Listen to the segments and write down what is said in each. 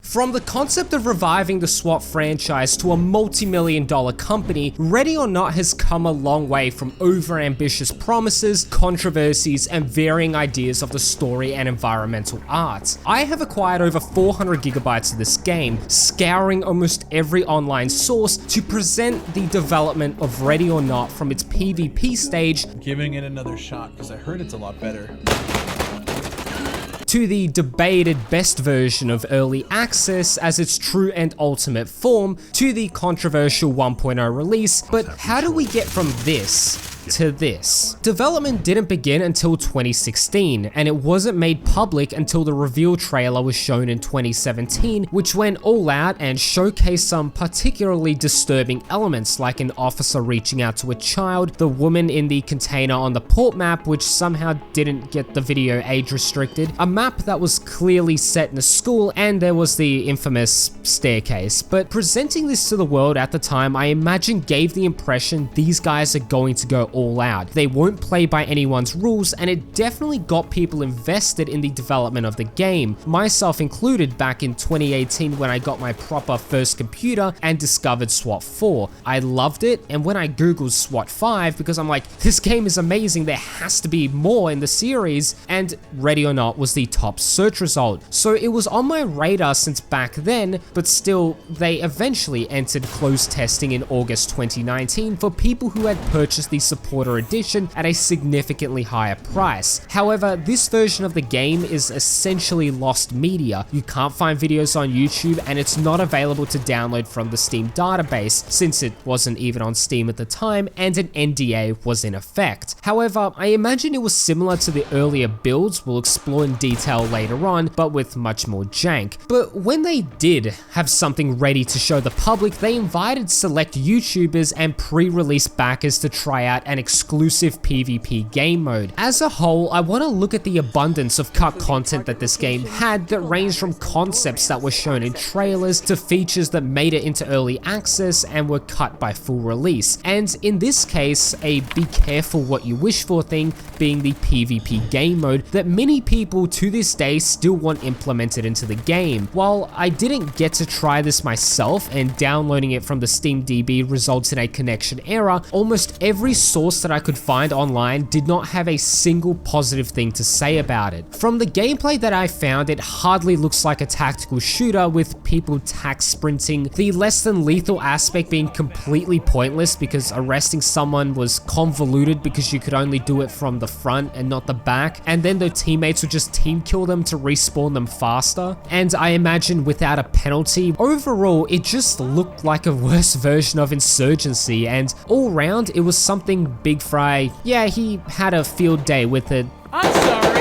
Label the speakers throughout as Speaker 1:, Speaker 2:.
Speaker 1: From the concept of reviving the SWAT franchise to a multi-million-dollar company, Ready or Not has come a long way from over-ambitious promises, controversies, and varying ideas of the story and environmental art. I have acquired over 400 gigabytes of this game, scouring almost every online source to present the development of Ready or Not from its PvP stage,
Speaker 2: giving it another shot because I heard it's a lot better,
Speaker 1: to the debated best version of early access as its true and ultimate form, to the controversial 1.0 release. But how do we get from this to this? Development didn't begin until 2016, and it wasn't made public until the reveal trailer was shown in 2017, which went all out and showcased some particularly disturbing elements, like an officer reaching out to a child, the woman in the container on the port map, which somehow didn't get the video age restricted, a map that was clearly set in a school, and there was the infamous staircase. But presenting this to the world at the time, I imagine gave the impression these guys are going to go all out. They won't play by anyone's rules, and it definitely got people invested in the development of the game, myself included back in 2018 when I got my proper first computer and discovered SWAT 4. I loved it, and when I googled SWAT 5, because I'm like, this game is amazing, there has to be more in the series, and Ready or Not was the top search result. So it was on my radar since back then, but still, they eventually entered closed testing in August 2019 for people who had purchased the supporter edition at a significantly higher price. However, this version of the game is essentially lost media. You can't find videos on YouTube, and it's not available to download from the Steam database, since it wasn't even on Steam at the time and an NDA was in effect. However, I imagine it was similar to the earlier builds we'll explore in detail later on, but with much more jank. But when they did have something ready to show the public, they invited select YouTubers and pre-release backers to try out an exclusive PvP game mode. As a whole, I want to look at the abundance of cut content that this game had that ranged from concepts that were shown in trailers to features that made it into early access and were cut by full release. And in this case, a be careful what you wish for thing being the PvP game mode that many people to this day still want implemented into the game. While I didn't get to try this myself, and downloading it from the Steam DB results in a connection error, almost every source that I could find online did not have a single positive thing to say about it. From the gameplay that I found, it hardly looks like a tactical shooter with people tack sprinting, the less than lethal aspect being completely pointless because arresting someone was convoluted because you could only do it from the front and not the back, and then their teammates would just team kill them to respawn them faster, and I imagine without a penalty. Overall, it just looked like a worse version of Insurgency, and all round it was something Big Fry, yeah, he had a field day with it.
Speaker 2: I'm sorry,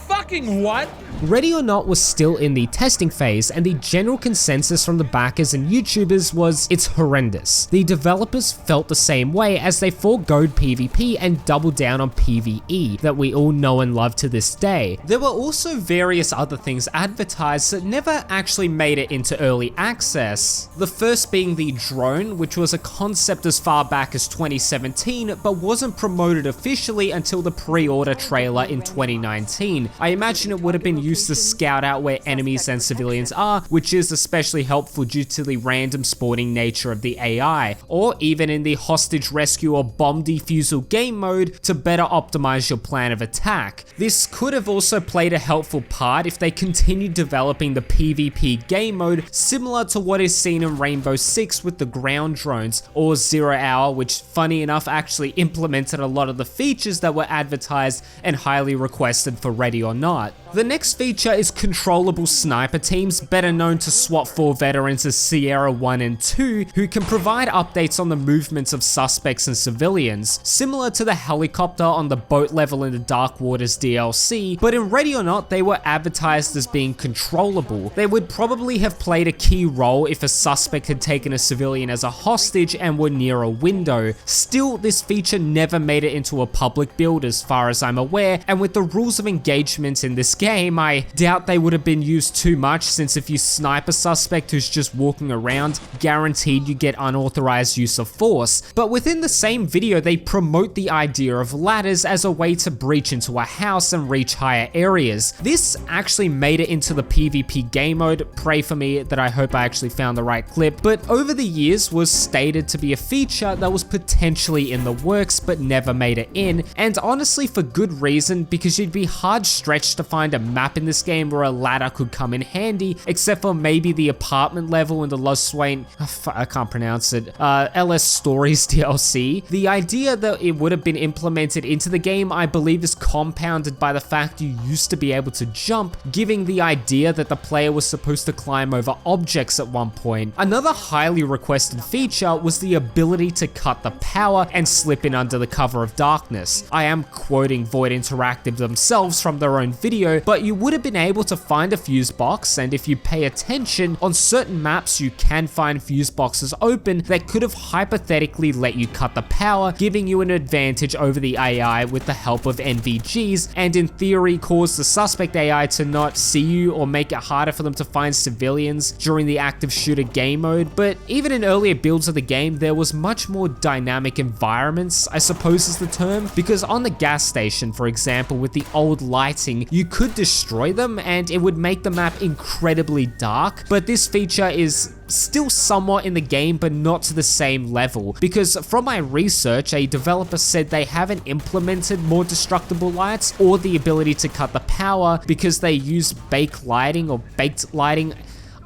Speaker 2: fucking what?
Speaker 1: Ready or Not was still in the testing phase, and the general consensus from the backers and YouTubers was it's horrendous. The developers felt the same way as they foregoed PvP and doubled down on PvE that we all know and love to this day. There were also various other things advertised that never actually made it into early access. The first being the drone, which was a concept as far back as 2017, but wasn't promoted officially until the pre-order trailer in 2019. I imagine it would have been used to scout out where enemies and civilians are, which is especially helpful due to the random spawning nature of the AI, or even in the hostage rescue or bomb defusal game mode to better optimize your plan of attack. This could have also played a helpful part if they continued developing the PvP game mode similar to what is seen in Rainbow Six with the ground drones, or 0 Hour, which funny enough actually implemented a lot of the features that were advertised and highly requested for Ready or Not. The next feature is controllable sniper teams, better known to SWAT 4 veterans as Sierra 1 and 2, who can provide updates on the movements of suspects and civilians, similar to the helicopter on the boat level in the Dark Waters DLC, but in Ready or Not they were advertised as being controllable. They would probably have played a key role if a suspect had taken a civilian as a hostage and were near a window. Still, this feature never made it into a public build as far as I'm aware, and with the rules of engagement in this game game, I doubt they would have been used too much, since if you snipe a suspect who's just walking around, guaranteed you get unauthorized use of force. But within the same video, they promote the idea of ladders as a way to breach into a house and reach higher areas. This actually made it into the PvP game mode. Pray for me that I hope I actually found the right clip, but over the years was stated to be a feature that was potentially in the works but never made it in, and honestly for good reason, because you'd be hard stretched to find a map in this game where a ladder could come in handy, except for maybe the apartment level in the Los Swain, I can't pronounce it, LS Stories DLC. The idea that it would have been implemented into the game, I believe, is compounded by the fact you used to be able to jump, giving the idea that the player was supposed to climb over objects at one point. Another highly requested feature was the ability to cut the power and slip in under the cover of darkness. I am quoting Void Interactive themselves from their own video, but you would have been able to find a fuse box, and if you pay attention, on certain maps you can find fuse boxes open that could have hypothetically let you cut the power, giving you an advantage over the AI with the help of NVGs, and in theory cause the suspect AI to not see you or make it harder for them to find civilians during the active shooter game mode. But even in earlier builds of the game, there was much more dynamic environments, I suppose is the term, because on the gas station, for example, with the old lighting, you could destroy them and it would make the map incredibly dark, but this feature is still somewhat in the game, but not to the same level, because from my research, a developer said they haven't implemented more destructible lights or the ability to cut the power because they use baked lighting.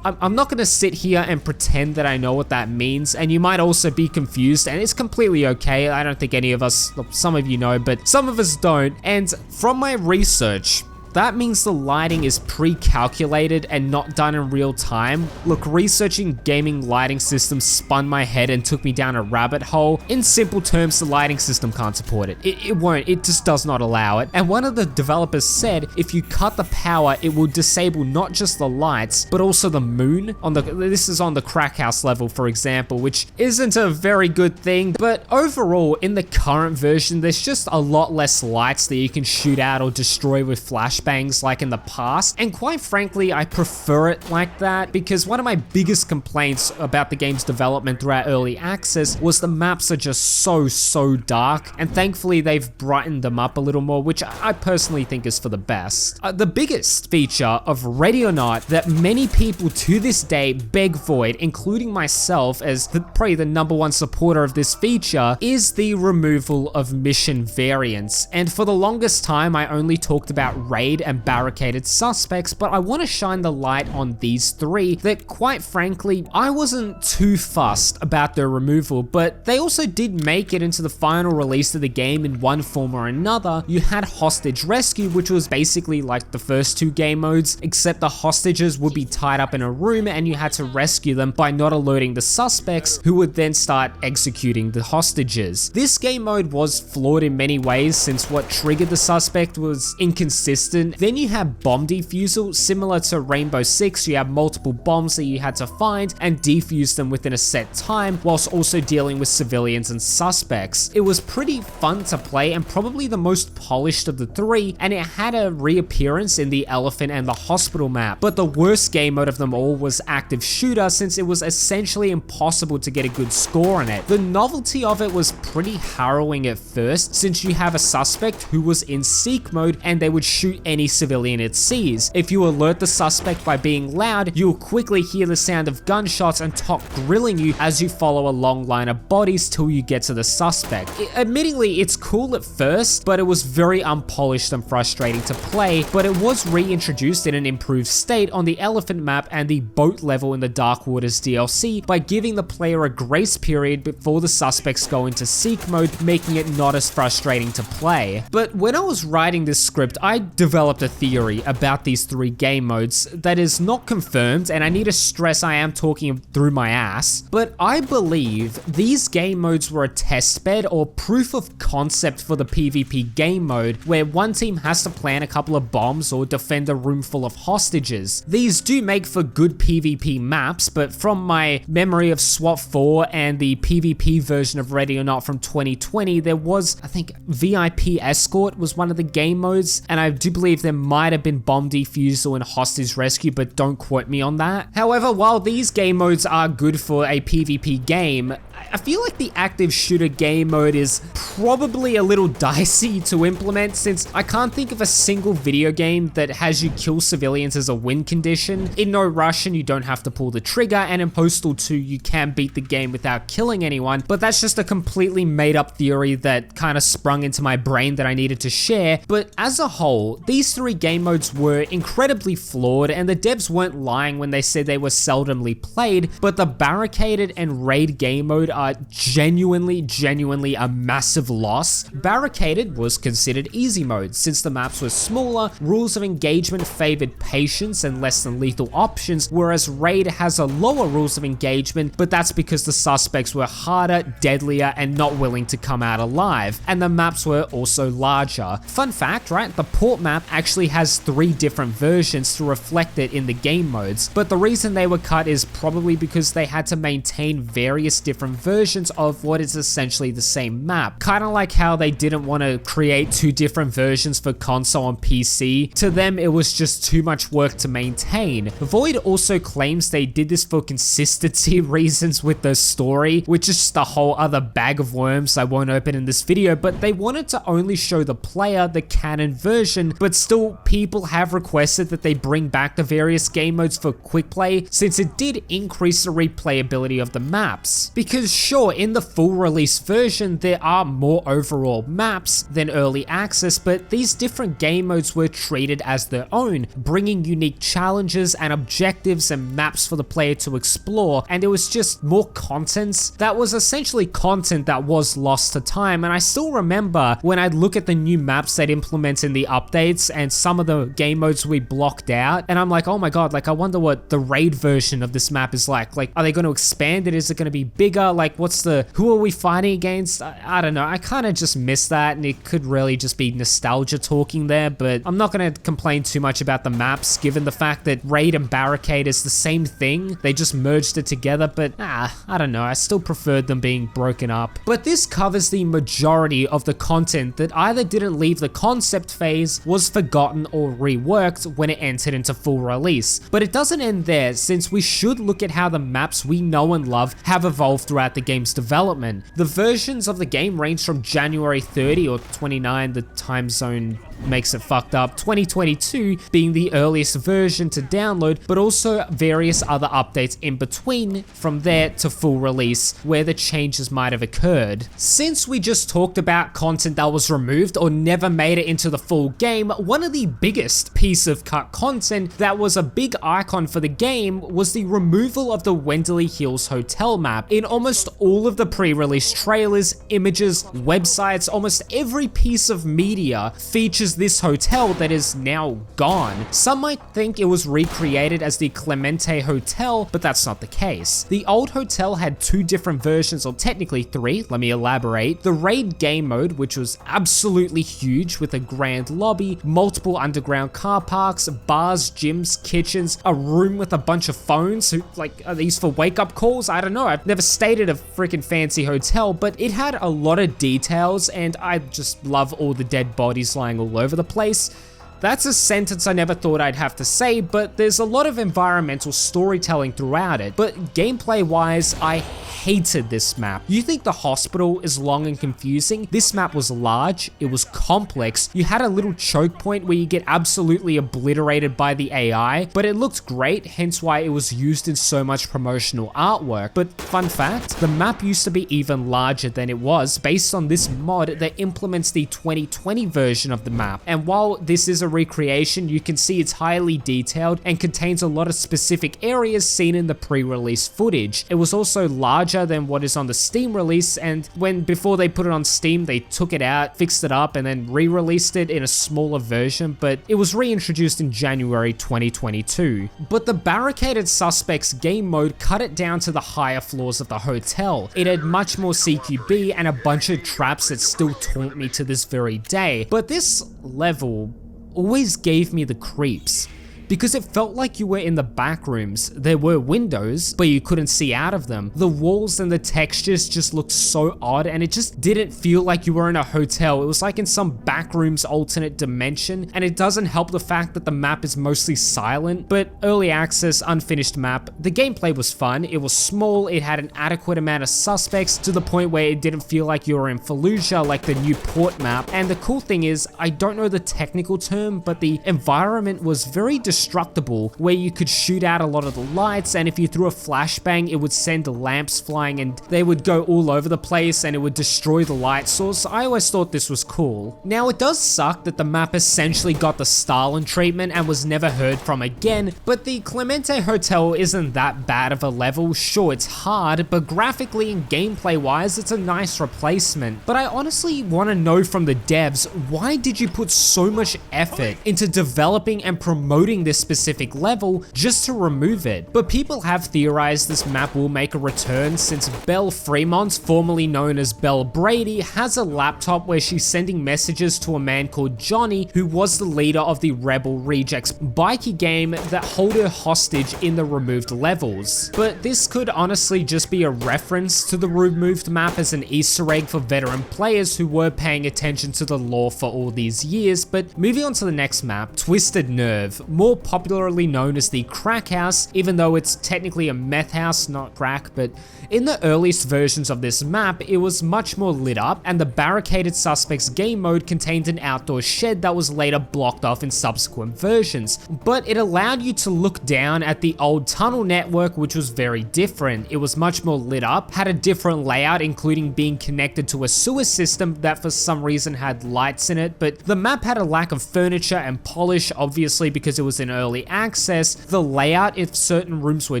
Speaker 1: I'm not going to sit here and pretend that I know what that means, and you might also be confused, and it's completely okay. I don't think any of us, some of you know, but some of us don't. And from my research, that means the lighting is pre-calculated and not done in real time. Look, researching gaming lighting systems spun my head and took me down a rabbit hole. In simple terms, the lighting system can't support it. It won't, it just does not allow it. And one of the developers said, if you cut the power, it will disable not just the lights, but also the moon. This is on the crack house level, for example, which isn't a very good thing. But overall, in the current version, there's just a lot less lights that you can shoot out or destroy with flashbangs like in the past, and quite frankly I prefer it like that, because one of my biggest complaints about the game's development throughout early access was the maps are just so dark, and thankfully they've brightened them up a little more, which I personally think is for the best. The biggest feature of Ready or Not that many people to this day beg Void, including myself as probably the #1 supporter of this feature, is the removal of mission variants. And for the longest time I only talked about raid and barricaded suspects, but I want to shine the light on these three that quite frankly I wasn't too fussed about their removal, but they also did make it into the final release of the game in one form or another. You had hostage rescue, which was basically like the first two game modes, except the hostages would be tied up in a room and you had to rescue them by not alerting the suspects, who would then start executing the hostages. This game mode was flawed in many ways, since what triggered the suspect was inconsistent. Then you have bomb defusal, similar to Rainbow Six. You have multiple bombs that you had to find and defuse them within a set time, whilst also dealing with civilians and suspects. It was pretty fun to play and probably the most polished of the three, and it had a reappearance in the elephant and the hospital map. But the worst game mode of them all was active shooter, since it was essentially impossible to get a good score on it. The novelty of it was pretty harrowing at first, since you have a suspect who was in seek mode and they would shoot any civilian it sees. If you alert the suspect by being loud, you'll quickly hear the sound of gunshots and Top grilling you as you follow a long line of bodies till you get to the suspect. Admittingly, it's cool at first, but it was very unpolished and frustrating to play, but it was reintroduced in an improved state on the elephant map and the boat level in the Dark Waters DLC by giving the player a grace period before the suspects go into seek mode, making it not as frustrating to play. But when I was writing this script, I developed a theory about these three game modes that is not confirmed, and I need to stress I am talking through my ass, but I believe these game modes were a test bed or proof of concept for the PvP game mode, where one team has to plant a couple of bombs or defend a room full of hostages. These do make for good PvP maps, but from my memory of SWAT 4 and the PvP version of Ready or Not from 2020, there was, I think, VIP Escort was one of the game modes, and I do believe believe there might have been bomb defusal and hostage rescue, but don't quote me on that. However, while these game modes are good for a PvP game, I feel like the active shooter game mode is probably a little dicey to implement, since I can't think of a single video game that has you kill civilians as a win condition. In No Russian, you don't have to pull the trigger, and in Postal 2, you can beat the game without killing anyone, but that's just a completely made up theory that kind of sprung into my brain that I needed to share. But as a whole, these 3 game modes were incredibly flawed, and the devs weren't lying when they said they were seldomly played, but the Barricaded and Raid game mode are genuinely a massive loss. Barricaded was considered easy mode since the maps were smaller, rules of engagement favored patience and less than lethal options, whereas Raid has a lower rules of engagement, but that's because the suspects were harder, deadlier, and not willing to come out alive, and the maps were also larger. Fun fact, right? The port map actually has 3 different versions to reflect it in the game modes, but the reason they were cut is probably because they had to maintain various different versions of what is essentially the same map. Kind of like how they didn't want to create 2 different versions for console and PC. To them, it was just too much work to maintain. Void also claims they did this for consistency reasons with the story, which is just a whole other bag of worms I won't open in this video, but they wanted to only show the player the canon version, but still people have requested that they bring back the various game modes for quick play, since it did increase the replayability of the maps. Because sure, in the full release version, there are more overall maps than early access, but these different game modes were treated as their own, bringing unique challenges and objectives and maps for the player to explore, and it was just more content that was essentially content that was lost to time. And I still remember when I'd look at the new maps they'd implement in the updates and some of the game modes we blocked out, and I'm like, oh my god, like I wonder what the Raid version of this map is like. Like, are they going to expand it? Is it going to be bigger? Like, who are we fighting against? I don't know. I kind of just miss that, and it could really just be nostalgia talking there, but I'm not going to complain too much about the maps, given the fact that Raid and Barricade is the same thing. They just merged it together, but I don't know. I still preferred them being broken up. But this covers the majority of the content that either didn't leave the concept phase, was forgotten, or reworked when it entered into full release. But it doesn't end there, since we should look at how the maps we know and love have evolved throughout the game's development. The versions of the game range from January 30 or 29, the time zone makes it fucked up, 2022 being the earliest version to download, but also various other updates in between from there to full release where the changes might have occurred. Since we just talked about content that was removed or never made it into the full game, one of the biggest piece of cut content that was a big icon for the game was the removal of the Wenderley Hills Hotel map. In almost all of the pre-release trailers, images, websites, almost every piece of media features this hotel that is now gone. Some might think it was recreated as the Clemente Hotel, but that's not the case. The old hotel had 2 different versions, or technically 3, let me elaborate. The Raid game mode, which was absolutely huge with a grand lobby, multiple underground car parks, bars, gyms, kitchens, a room with a bunch of phones. Like, are these for wake-up calls? I don't know. I've never stayed at a freaking fancy hotel, but it had a lot of details, and I just love all the dead bodies lying all over the place. That's a sentence I never thought I'd have to say, but there's a lot of environmental storytelling throughout it. But gameplay wise, I hated this map. You think the hospital is long and confusing? This map was large, it was complex, you had a little choke point where you get absolutely obliterated by the AI, but it looked great, hence why it was used in so much promotional artwork. But fun fact, the map used to be even larger than it was based on this mod that implements the 2020 version of the map. And while this is a recreation, you can see it's highly detailed and contains a lot of specific areas seen in the pre-release footage. It was also larger than what is on the Steam release, and before they put it on Steam, they took it out, fixed it up, and then re-released it in a smaller version, but it was reintroduced in January 2022. But the Barricaded Suspects game mode cut it down to the higher floors of the hotel. It had much more CQB and a bunch of traps that still taunt me to this very day. But this level always gave me the creeps. because it felt like you were in the back rooms. There were windows, but you couldn't see out of them. The walls and the textures just looked so odd, and it just didn't feel like you were in a hotel. It was like in some back rooms alternate dimension, and it doesn't help the fact that the map is mostly silent. But early access, unfinished map, the gameplay was fun. It was small, it had an adequate amount of suspects to the point where it didn't feel like you were in Fallujah like the new port map. And the cool thing is, I don't know the technical term, but the environment was very destructible, where you could shoot out a lot of the lights, and if you threw a flashbang, it would send lamps flying and they would go all over the place and it would destroy the light source. I always thought this was cool. Now, it does suck that the map essentially got the Stalin treatment and was never heard from again, but the Clemente Hotel isn't that bad of a level. Sure, it's hard, but graphically and gameplay wise, it's a nice replacement. But I honestly want to know from the devs, why did you put so much effort into developing and promoting this specific level just to remove it? But people have theorized this map will make a return, since Belle Fremont, formerly known as Belle Brady, has a laptop where she's sending messages to a man called Johnny, who was the leader of the Rebel Rejects bikie game that hold her hostage in the removed levels. But this could honestly just be a reference to the removed map as an Easter egg for veteran players who were paying attention to the lore for all these years. But moving on to the next map, Twisted Nerve, more popularly known as the Crack House, even though it's technically a meth house, not crack. But in the earliest versions of this map, it was much more lit up, and the Barricaded Suspects game mode contained an outdoor shed that was later blocked off in subsequent versions. But it allowed you to look down at the old tunnel network, which was very different. It was much more lit up, had a different layout, including being connected to a sewer system that for some reason had lights in it. But the map had a lack of furniture and polish, obviously because it was in early access. The layout, if certain rooms were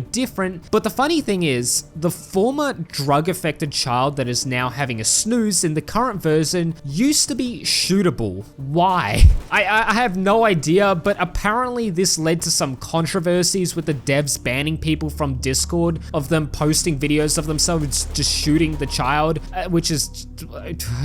Speaker 1: different. But the funny thing is, the former drug-affected child that is now having a snooze in the current version used to be shootable. Why? I have no idea, but apparently this led to some controversies with the devs banning people from Discord of them posting videos of themselves just shooting the child, which is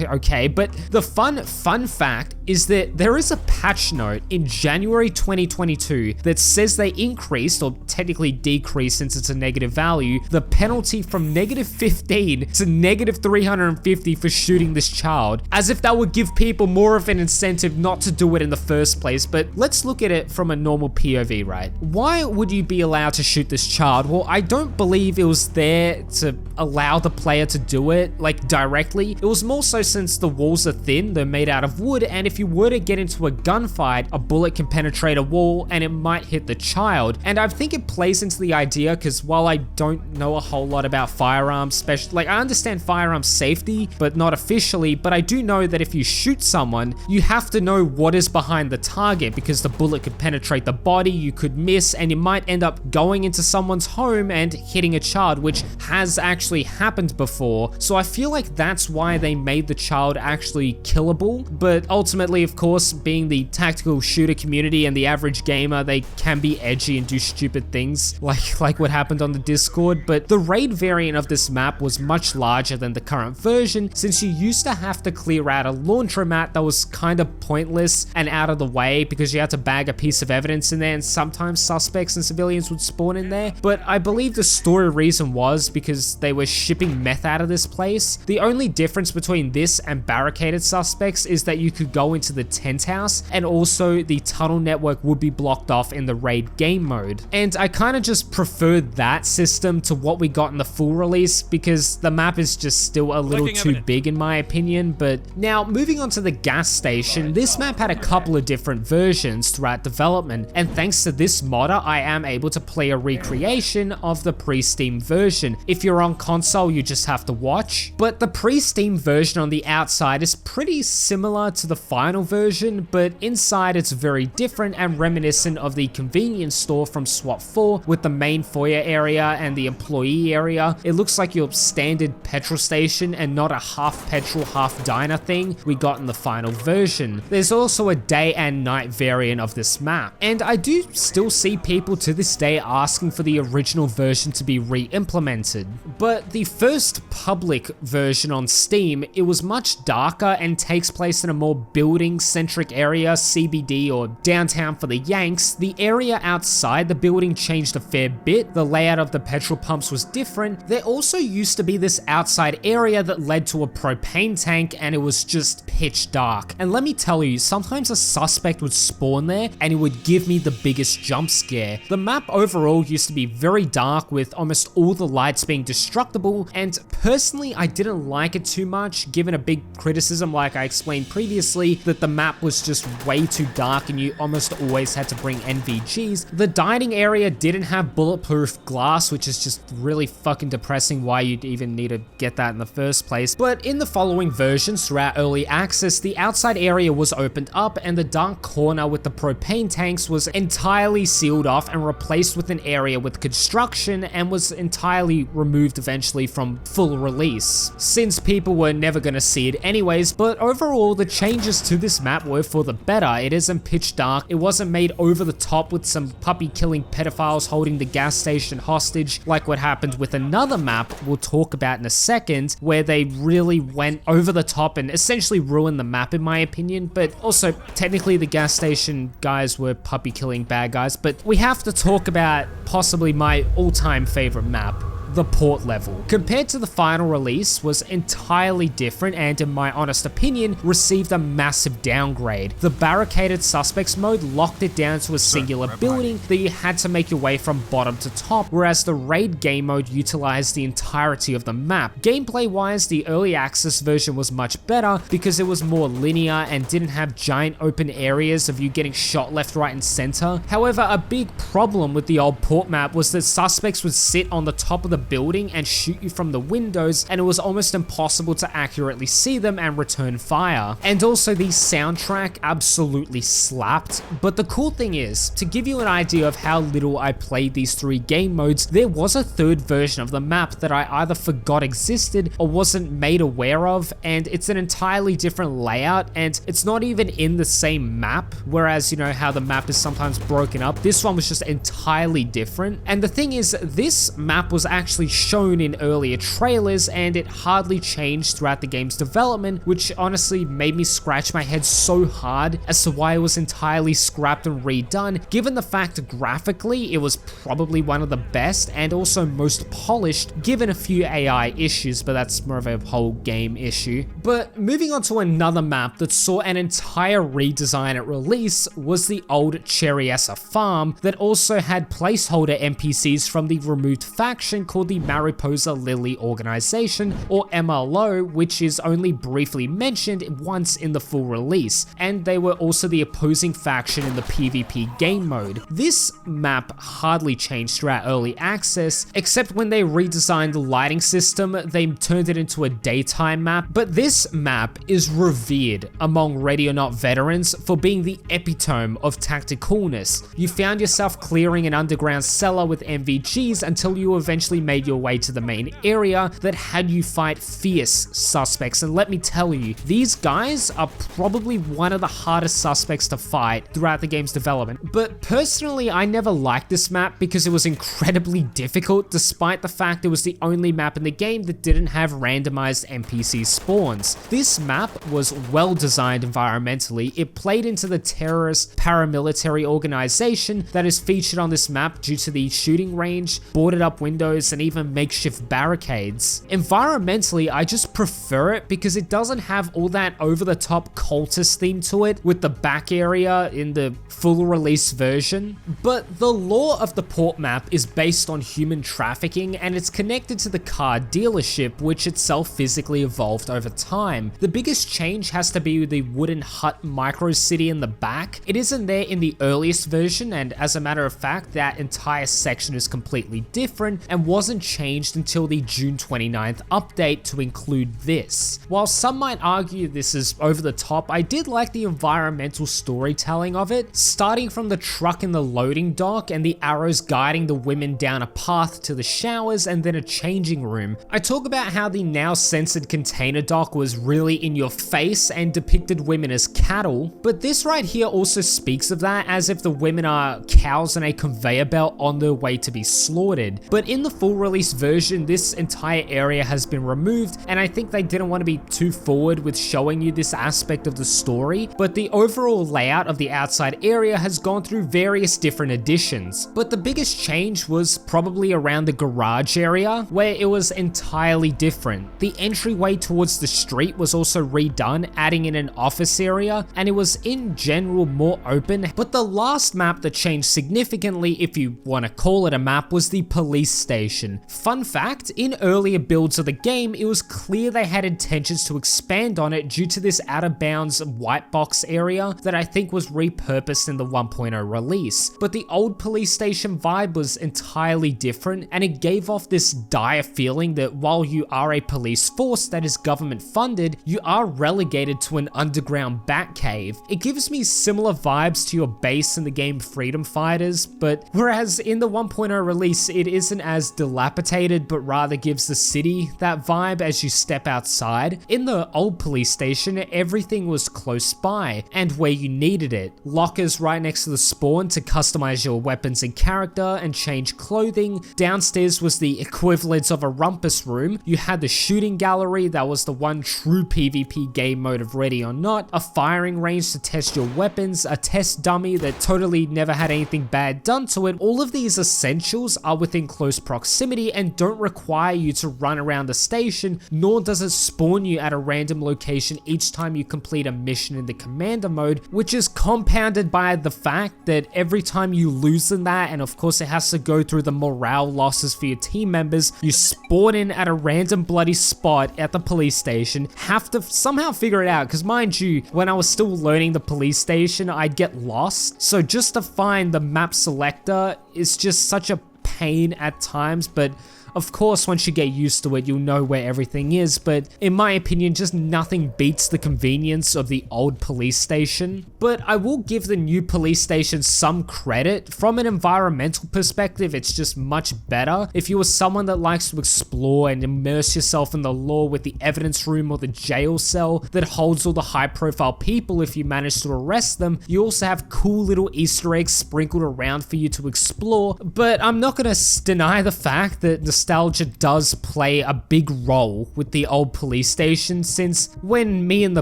Speaker 1: okay. But the fun fact is that there is a patch note in January 2022 that says they increased, or technically decreased since it's a negative value, the penalty from -15 to -350 for shooting this child, as if that would give people more of an incentive not to do it in the first place. But let's look at it from a normal POV, right? Why would you be allowed to shoot this child? Well, I don't believe it was there to allow the player to do it, like directly. It was more so since the walls are thin, they're made out of wood, and if you were to get into a gunfight, a bullet can penetrate a wall and it might hit the child. And I think it plays into the idea, because while I don't know a whole lot about firearms, like I understand firearms safety, but not officially, but I do know that if you shoot someone, you have to know what is behind the target, because the bullet could penetrate the body, you could miss, and you might end up going into someone's home and hitting a child, which has actually happened before. So I feel like that's why they made the child actually killable. But ultimately, of course, being the tactical shooter community and the average gamer, they can be edgy and do stupid things like what happened on the Discord. But the raid variant of this map was much larger than the current version, since you used to have to clear out a laundromat that was kind of pointless and out of the way, because you had to bag a piece of evidence in there, and sometimes suspects and civilians would spawn in there. But I believe the story reason was because they were shipping meth out of this place. The only difference between this and Barricaded Suspects is that you could go into the tent house, and also the tunnel network would be blocked off in the raid game mode. And I kind of just preferred that system to what we got in the full release, because the map is just still a little too big in my opinion. But now moving on to the gas station, this map had a couple of different versions throughout development, and thanks to this modder, I am able to play a recreation of the pre-Steam version. If you're on console, you just have to watch. But the pre-Steam version on the outside is pretty similar to the final version, but inside it's very different and reminiscent of the convenience store from SWAT 4, with the main foyer area and the employee area. It looks like your standard petrol station and not a half petrol, half diner thing we got in the final version. There's also a day and night variant of this map, and I do still see people to this day asking for the original version to be re-implemented. But the first public version on Steam, it was much darker and takes place in a more build building-centric area, CBD or downtown for the Yanks, the area outside the building changed a fair bit. The layout of the petrol pumps was different. There also used to be this outside area that led to a propane tank, and it was just pitch dark. And let me tell you, sometimes a suspect would spawn there and it would give me the biggest jump scare. The map overall used to be very dark with almost all the lights being destructible, and personally I didn't like it too much, given a big criticism like I explained previously that the map was just way too dark and you almost always had to bring NVGs. The dining area didn't have bulletproof glass, which is just really fucking depressing why you'd even need to get that in the first place. But in the following versions throughout early access, the outside area was opened up and the dark corner with the propane tanks was entirely sealed off and replaced with an area with construction, and was entirely removed eventually from full release, since people were never going to see it anyways. But overall, the changes to this map were for the better. It isn't pitch dark, it wasn't made over the top with some puppy killing pedophiles holding the gas station hostage like what happened with another map we'll talk about in a second, where they really went over the top and essentially ruined the map in my opinion. But also technically the gas station guys were puppy killing bad guys. But we have to talk about possibly my all-time favorite map. The port level, compared to the final release, was entirely different and, in my honest opinion, received a massive downgrade. The barricaded suspects mode locked it down to a singular building that you had to make your way from bottom to top, whereas the raid game mode utilized the entirety of the map. Gameplay wise, the early access version was much better because it was more linear and didn't have giant open areas of you getting shot left, right, and center. However, a big problem with the old port map was that suspects would sit on the top of the building and shoot you from the windows, and it was almost impossible to accurately see them and return fire. And also the soundtrack absolutely slapped. But the cool thing is, to give you an idea of how little I played these three game modes, there was a third version of the map that I either forgot existed or wasn't made aware of, and it's an entirely different layout, and it's not even in the same map, whereas you know how the map is sometimes broken up. This one was just entirely different. And the thing is, this map was actually shown in earlier trailers and it hardly changed throughout the game's development, which honestly made me scratch my head so hard as to why it was entirely scrapped and redone, given the fact graphically it was probably one of the best and also most polished, given a few AI issues, but that's more of a whole game issue. But moving on to another map that saw an entire redesign at release was the old Cherryessa farm that also had placeholder NPCs from the removed faction called the Mariposa Lily Organization, or MLO, which is only briefly mentioned once in the full release, and they were also the opposing faction in the PvP game mode. This map hardly changed throughout early access, except when they redesigned the lighting system, they turned it into a daytime map. But this map is revered among Ready or Not veterans for being the epitome of tacticalness. You found yourself clearing an underground cellar with NVGs until you eventually made your way to the main area that had you fight fierce suspects. And let me tell you, these guys are probably one of the hardest suspects to fight throughout the game's development. But personally, I never liked this map because it was incredibly difficult, despite the fact it was the only map in the game that didn't have randomized NPC spawns. This map was well designed environmentally. It played into the terrorist paramilitary organization that is featured on this map due to the shooting range, boarded up windows, and even makeshift barricades. Environmentally, I just prefer it because it doesn't have all that over-the-top cultist theme to it with the back area in the full release version. But the lore of the port map is based on human trafficking, and it's connected to the car dealership, which itself physically evolved over time. The biggest change has to be with the wooden hut micro city in the back. It isn't there in the earliest version, and as a matter of fact, that entire section is completely different and wasn't changed until the June 29th update to include this. While some might argue this is over the top, I did like the environmental storytelling of it, starting from the truck in the loading dock and the arrows guiding the women down a path to the showers and then a changing room. I talk about how the now censored container dock was really in your face and depicted women as cattle, but this right here also speaks of that as if the women are cows on a conveyor belt on their way to be slaughtered. But in the full full release version, this entire area has been removed, and I think they didn't want to be too forward with showing you this aspect of the story, but the overall layout of the outside area has gone through various different additions. But the biggest change was probably around the garage area, where it was entirely different. The entryway towards the street was also redone, adding in an office area, and it was in general more open. But the last map that changed significantly, if you want to call it a map, was the police station. Fun fact, in earlier builds of the game, it was clear they had intentions to expand on it due to this out of bounds white box area that I think was repurposed in the 1.0 release. But the old police station vibe was entirely different, and it gave off this dire feeling that while you are a police force that is government funded, you are relegated to an underground bat cave. It gives me similar vibes to your base in the game Freedom Fighters, but whereas in the 1.0 release it isn't as dilapidated but rather gives the city that vibe as you step outside, in the old police station everything was close by and where you needed it. Lockers right next to the spawn to customize your weapons and character and change clothing. Downstairs was the equivalent of a rumpus room. You had the shooting gallery that was the one true PvP game mode of Ready or Not, a firing range to test your weapons, a test dummy that totally never had anything bad done to it. All of these essentials are within close proximity and don't require you to run around the station, nor does it spawn you at a random location each time you complete a mission in the commander mode, which is compounded by the fact that every time you lose in that, and of course it has to go through the morale losses for your team members, you spawn in at a random bloody spot at the police station, have to somehow figure it out, because mind you, when I was still learning the police station, I'd get lost, so just to find the map selector is just such a pain at times. But of course, once you get used to it, you'll know where everything is, but in my opinion, just nothing beats the convenience of the old police station. But I will give the new police station some credit. From an environmental perspective, it's just much better. If you are someone that likes to explore and immerse yourself in the lore with the evidence room or the jail cell that holds all the high-profile people if you manage to arrest them, you also have cool little Easter eggs sprinkled around for you to explore. But I'm not going to deny the fact that nostalgia does play a big role with the old police station, since when me and the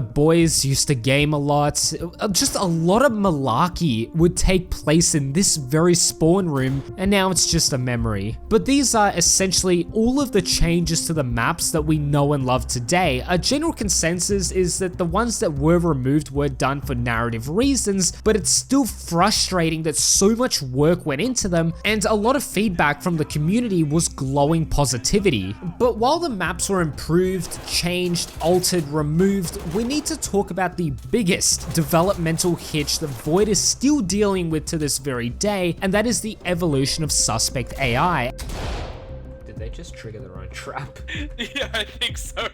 Speaker 1: boys used to game a lot, just a lot of malarkey would take place in this very spawn room, and now it's just a memory. But these are essentially all of the changes to the maps that we know and love today. A general consensus is that the ones that were removed were done for narrative reasons, but it's still frustrating that so much work went into them, and a lot of feedback from the community was glowing positivity. But while the maps were improved, changed, altered, removed, we need to talk about the biggest developmental hitch that Void is still dealing with to this very day, and that is the evolution of suspect AI. Did they just trigger their own trap?
Speaker 3: Yeah, I think so.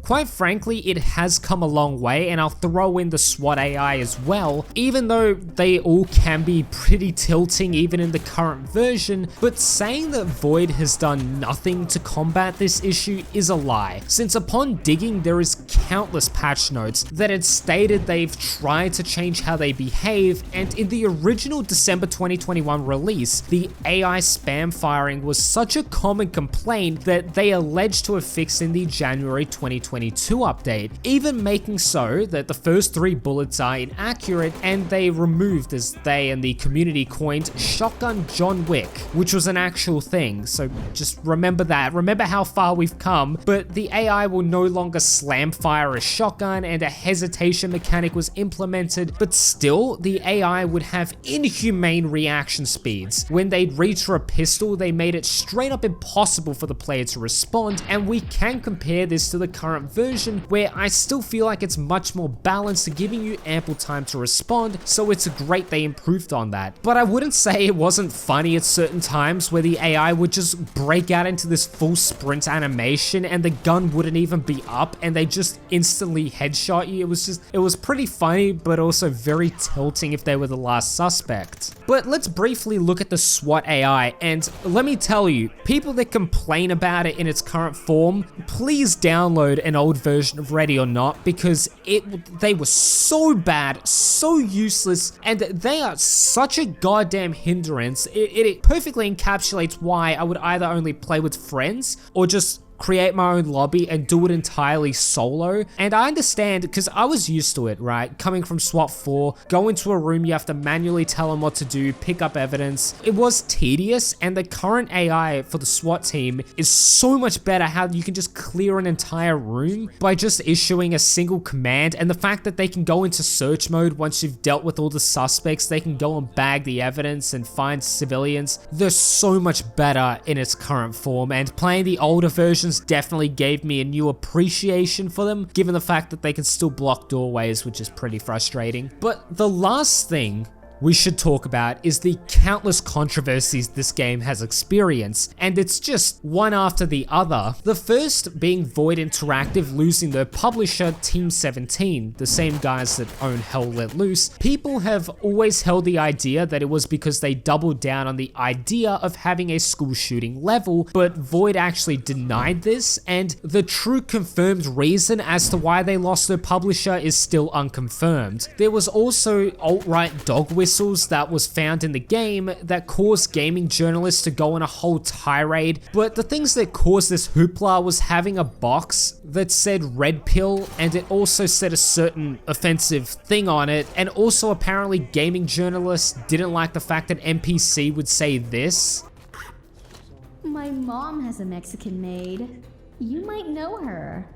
Speaker 1: Quite frankly, it has come a long way, and I'll throw in the SWAT AI as well, even though they all can be pretty tilting even in the current version. But saying that Void has done nothing to combat this issue is a lie, since upon digging there is countless patch notes that had stated they've tried to change how they behave, and in the original December 2021 release, the AI spam firing was such a common complaint that they alleged to have fixed in the January 2022 update, even making so that the first 3 bullets are inaccurate, and they removed, as they and the community coined, Shotgun John Wick, which was an actual thing. So just remember that, remember how far we've come. But the AI will no longer slam fire a shotgun, and a hesitation mechanic was implemented, but still the AI would have inhumane reaction speeds. When they'd reach for a pistol, they made it straight up impossible for the player to respond, and we can compare this to the current version, where I still feel like it's much more balanced, giving you ample time to respond, so it's great they improved on that. But I wouldn't say it wasn't funny at certain times where the AI would just break out into this full sprint animation and the gun wouldn't even be up and they just instantly headshot you. It was pretty funny, but also very tilting if they were the last suspect. But let's briefly look at the SWAT AI, and let me tell you, people people that complain about it in its current form, please download an old version of Ready or Not, because they were so bad, so useless, and they are such a goddamn hindrance. It perfectly encapsulates why I would either only play with friends or just create my own lobby and do it entirely solo. And I understand, because I was used to it, right? Coming from SWAT 4, go into a room, you have to manually tell them what to do, pick up evidence. It was tedious, and the current AI for the SWAT team is so much better, how you can just clear an entire room by just issuing a single command, and the fact that they can go into search mode once you've dealt with all the suspects, they can go and bag the evidence and find civilians. They're so much better in its current form, and playing the older versions definitely gave me a new appreciation for them, given the fact that they can still block doorways, which is pretty frustrating. But the last thing we should talk about is the countless controversies this game has experienced, and it's just one after the other. The first being Void Interactive losing their publisher Team 17, the same guys that own Hell Let Loose. People have always held the idea that it was because they doubled down on the idea of having a school shooting level, but Void actually denied this, and the true confirmed reason as to why they lost their publisher is still unconfirmed. There was also alt-right dog whistles that was found in the game that caused gaming journalists to go on a whole tirade, but the things that caused this hoopla was having a box that said red pill, and it also said a certain offensive thing on it, and also apparently gaming journalists didn't like the fact that NPC would say this.
Speaker 4: My mom has a Mexican maid. You might know her.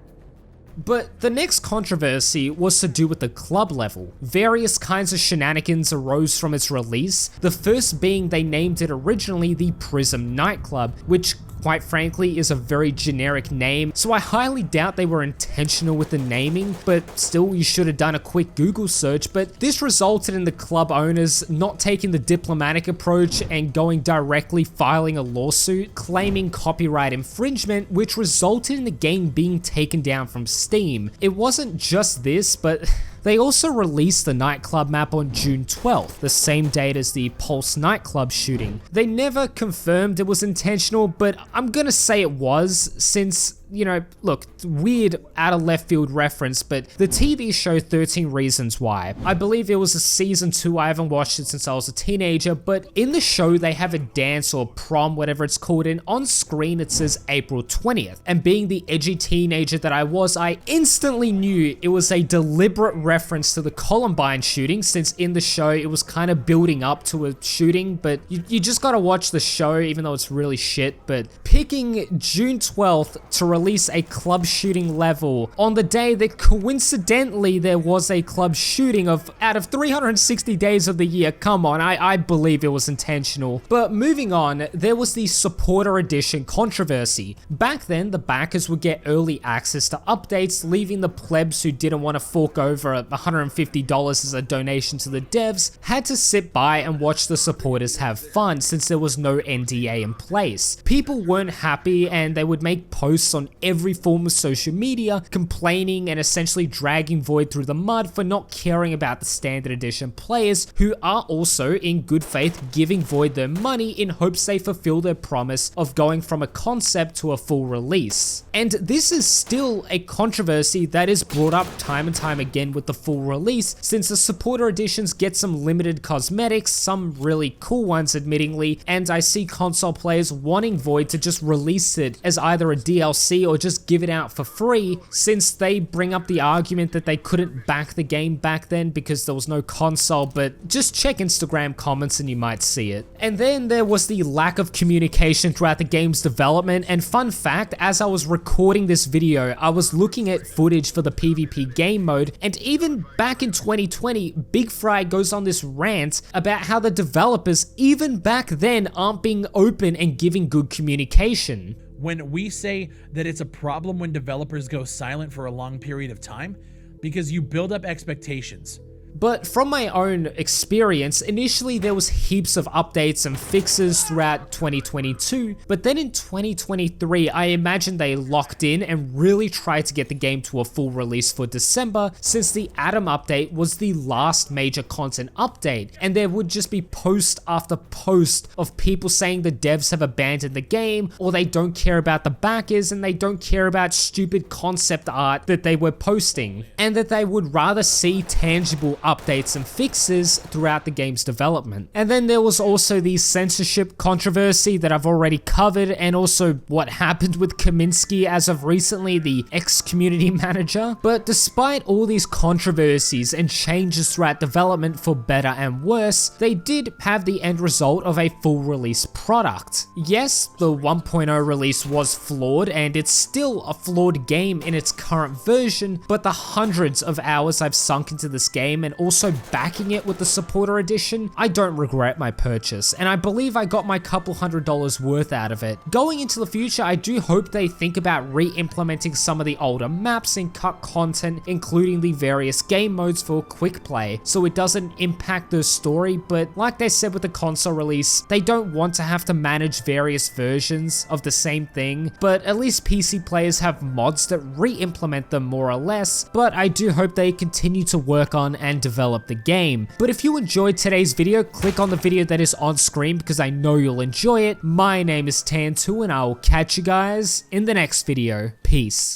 Speaker 1: But the next controversy was to do with the club level. Various kinds of shenanigans arose from its release, the first being they named it originally the Prism Nightclub, which quite frankly is a very generic name, so I highly doubt they were intentional with the naming, but still you should have done a quick Google search. But this resulted in the club owners not taking the diplomatic approach and going directly filing a lawsuit claiming copyright infringement, which resulted in the game being taken down from Steam. It wasn't just this, but they also released the nightclub map on June 12th, the same date as the Pulse nightclub shooting. They never confirmed it was intentional, but I'm gonna say it was, since, you know, look, weird out of left field reference, but the TV show 13 Reasons Why, I believe it was a season 2, I haven't watched it since I was a teenager, but in the show they have a dance or prom, whatever it's called, and on screen it says April 20th, and being the edgy teenager that I was, I instantly knew it was a deliberate reference to the Columbine shooting, since in the show it was kind of building up to a shooting, but you just gotta watch the show even though it's really shit. But picking June 12th to release a club shooting level on the day that coincidentally there was a club shooting of out of 360 days of the year, come on, I believe it was intentional. But moving on, there was the supporter edition controversy. Back then, the backers would get early access to updates, leaving the plebs who didn't want to fork over $150 as a donation to the devs had to sit by and watch the supporters have fun, since there was no NDA in place. People weren't happy, and they would make posts on every form of social media complaining and essentially dragging Void through the mud for not caring about the standard edition players, who are also in good faith giving Void their money in hopes they fulfill their promise of going from a concept to a full release. And this is still a controversy that is brought up time and time again with the full release, since the supporter editions get some limited cosmetics, some really cool ones admittingly, and I see console players wanting Void to just release it as either a DLC or just give it out for free, since they bring up the argument that they couldn't back the game back then because there was no console. But just check Instagram comments and you might see it. And then there was the lack of communication throughout the game's development, and fun fact, as I was recording this video, I was looking at footage for the PvP game mode, and even back in 2020, Big Fry goes on this rant about how the developers, even back then, aren't being open and giving good communication.
Speaker 2: When we say that it's a problem when developers go silent for a long period of time, because you build up expectations.
Speaker 1: But from my own experience, initially there was heaps of updates and fixes throughout 2022, but then in 2023, I imagine they locked in and really tried to get the game to a full release for December, since the Atom update was the last major content update, and there would just be post after post of people saying the devs have abandoned the game, or they don't care about the backers, and they don't care about stupid concept art that they were posting, and that they would rather see tangible updates and fixes throughout the game's development. And then there was also the censorship controversy that I've already covered, and also what happened with Kaminsky as of recently, the ex-community manager. But despite all these controversies and changes throughout development for better and worse, they did have the end result of a full release product. Yes, the 1.0 release was flawed, and it's still a flawed game in its current version, but the hundreds of hours I've sunk into this game and also backing it with the supporter edition, I don't regret my purchase, and I believe I got my couple $100 worth out of it. Going into the future, I do hope they think about re-implementing some of the older maps and cut content, including the various game modes for quick play, so it doesn't impact the story. But like they said with the console release, they don't want to have to manage various versions of the same thing, but at least PC players have mods that re-implement them more or less. But I do hope they continue to work on and develop the game. But if you enjoyed today's video, click on the video that is on screen because I know you'll enjoy it. My name is Tan2 and I will catch you guys in the next video. Peace.